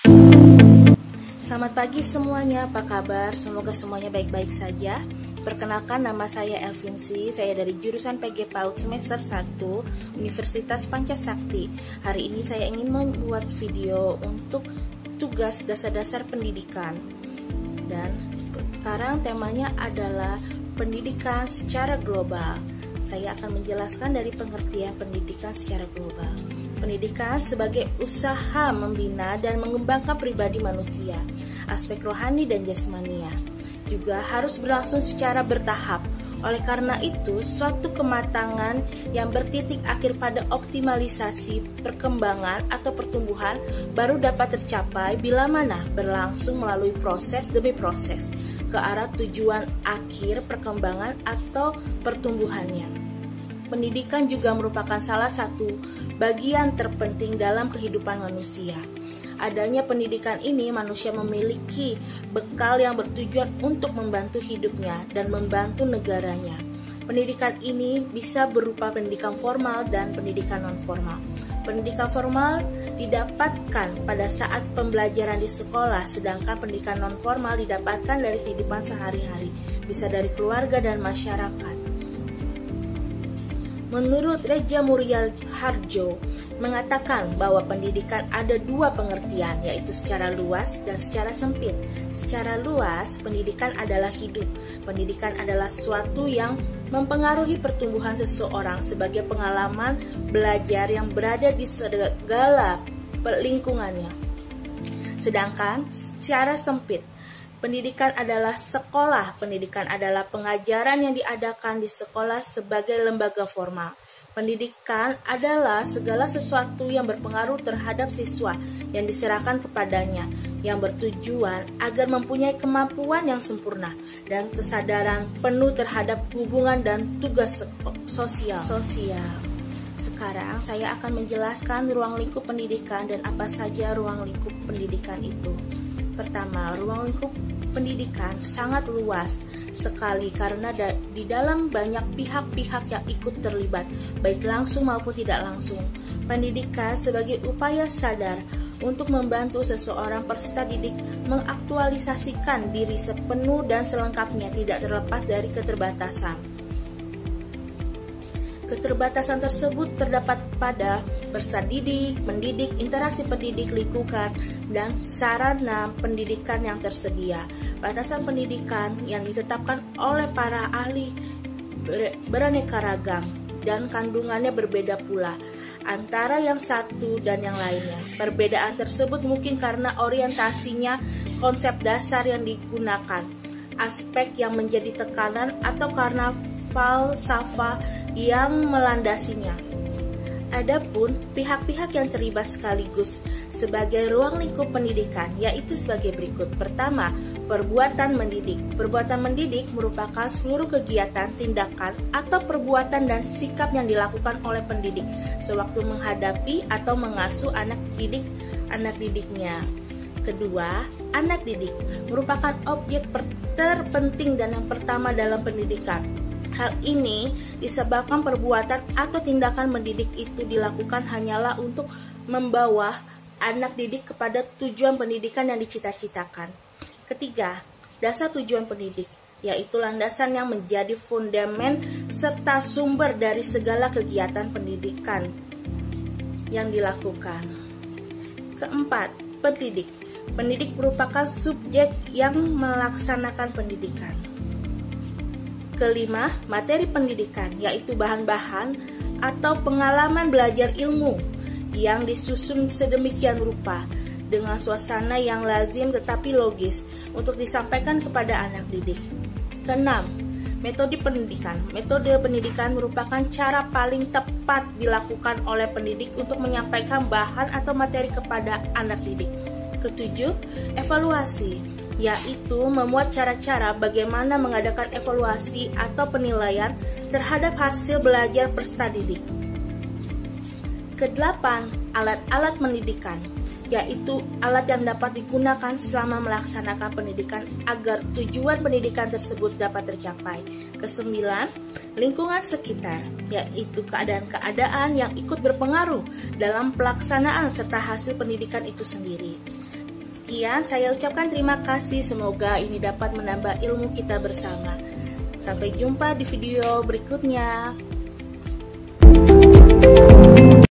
Selamat pagi semuanya, apa kabar? Semoga semuanya baik-baik saja. Perkenalkan, nama saya Elvinsi, saya dari jurusan PG PAUD semester 1 Universitas Pancasakti. Hari ini saya ingin membuat video untuk tugas dasar-dasar pendidikan. Dan sekarang temanya adalah pendidikan secara global. Saya akan menjelaskan dari pengertian pendidikan secara global. Pendidikan sebagai usaha membina dan mengembangkan pribadi manusia, aspek rohani dan jasmania, juga harus berlangsung secara bertahap. Oleh karena itu, suatu kematangan yang bertitik akhir pada optimalisasi perkembangan atau pertumbuhan baru dapat tercapai bila mana berlangsung melalui proses demi proses ke arah tujuan akhir perkembangan atau pertumbuhannya. Pendidikan juga merupakan salah satu bagian terpenting dalam kehidupan manusia. Adanya pendidikan ini, manusia memiliki bekal yang bertujuan untuk membantu hidupnya dan membantu negaranya. Pendidikan ini bisa berupa pendidikan formal dan pendidikan non-formal. Pendidikan formal didapatkan pada saat pembelajaran di sekolah, sedangkan pendidikan non-formal didapatkan dari kehidupan sehari-hari, bisa dari keluarga dan masyarakat. Menurut Reja Muriel Harjo mengatakan bahwa pendidikan ada dua pengertian, yaitu secara luas dan secara sempit. Secara luas, pendidikan adalah hidup. Pendidikan adalah sesuatu yang mempengaruhi pertumbuhan seseorang sebagai pengalaman belajar yang berada di segala lingkungannya. Sedangkan secara sempit, pendidikan adalah sekolah. Pendidikan adalah pengajaran yang diadakan di sekolah sebagai lembaga formal. Pendidikan adalah segala sesuatu yang berpengaruh terhadap siswa yang diserahkan kepadanya, yang bertujuan agar mempunyai kemampuan yang sempurna dan kesadaran penuh terhadap hubungan dan tugas sosial. Sekarang saya akan menjelaskan ruang lingkup pendidikan dan apa saja ruang lingkup pendidikan itu. Pertama, ruang lingkup pendidikan sangat luas sekali karena di dalam banyak pihak-pihak yang ikut terlibat, baik langsung maupun tidak langsung. Pendidikan sebagai upaya sadar untuk membantu seseorang peserta didik mengaktualisasikan diri sepenuh dan selengkapnya, tidak terlepas dari keterbatasan. Keterbatasan tersebut terdapat pada peserta didik, pendidik, interaksi pendidik, lingkungan, dan sarana pendidikan yang tersedia. Batasan pendidikan yang ditetapkan oleh para ahli beraneka ragam dan kandungannya berbeda pula antara yang satu dan yang lainnya. Perbedaan tersebut mungkin karena orientasinya, konsep dasar yang digunakan, aspek yang menjadi tekanan, atau karena falsafah yang melandasinya. Adapun pihak-pihak yang terlibat sekaligus sebagai ruang lingkup pendidikan yaitu sebagai berikut. Pertama, perbuatan mendidik. Perbuatan mendidik merupakan seluruh kegiatan, tindakan, atau perbuatan dan sikap yang dilakukan oleh pendidik sewaktu menghadapi atau mengasuh anak didiknya. Kedua, anak didik merupakan objek terpenting dan yang pertama dalam pendidikan. Hal ini disebabkan perbuatan atau tindakan mendidik itu dilakukan hanyalah untuk membawa anak didik kepada tujuan pendidikan yang dicita-citakan. Ketiga, dasar tujuan pendidik, yaitu landasan yang menjadi fondamen serta sumber dari segala kegiatan pendidikan yang dilakukan. Keempat, pendidik. Pendidik merupakan subjek yang melaksanakan pendidikan. Kelima, materi pendidikan, yaitu bahan-bahan atau pengalaman belajar ilmu yang disusun sedemikian rupa dengan suasana yang lazim tetapi logis untuk disampaikan kepada anak didik. Keenam, metode pendidikan. Metode pendidikan merupakan cara paling tepat dilakukan oleh pendidik untuk menyampaikan bahan atau materi kepada anak didik. Ketujuh, evaluasi, yaitu memuat cara-cara bagaimana mengadakan evaluasi atau penilaian terhadap hasil belajar peserta didik. Kedelapan, alat-alat pendidikan, yaitu alat yang dapat digunakan selama melaksanakan pendidikan agar tujuan pendidikan tersebut dapat tercapai. Kesembilan, lingkungan sekitar, yaitu keadaan-keadaan yang ikut berpengaruh dalam pelaksanaan serta hasil pendidikan itu sendiri. Sekian, saya ucapkan terima kasih. Semoga ini dapat menambah ilmu kita bersama. Sampai jumpa di video berikutnya.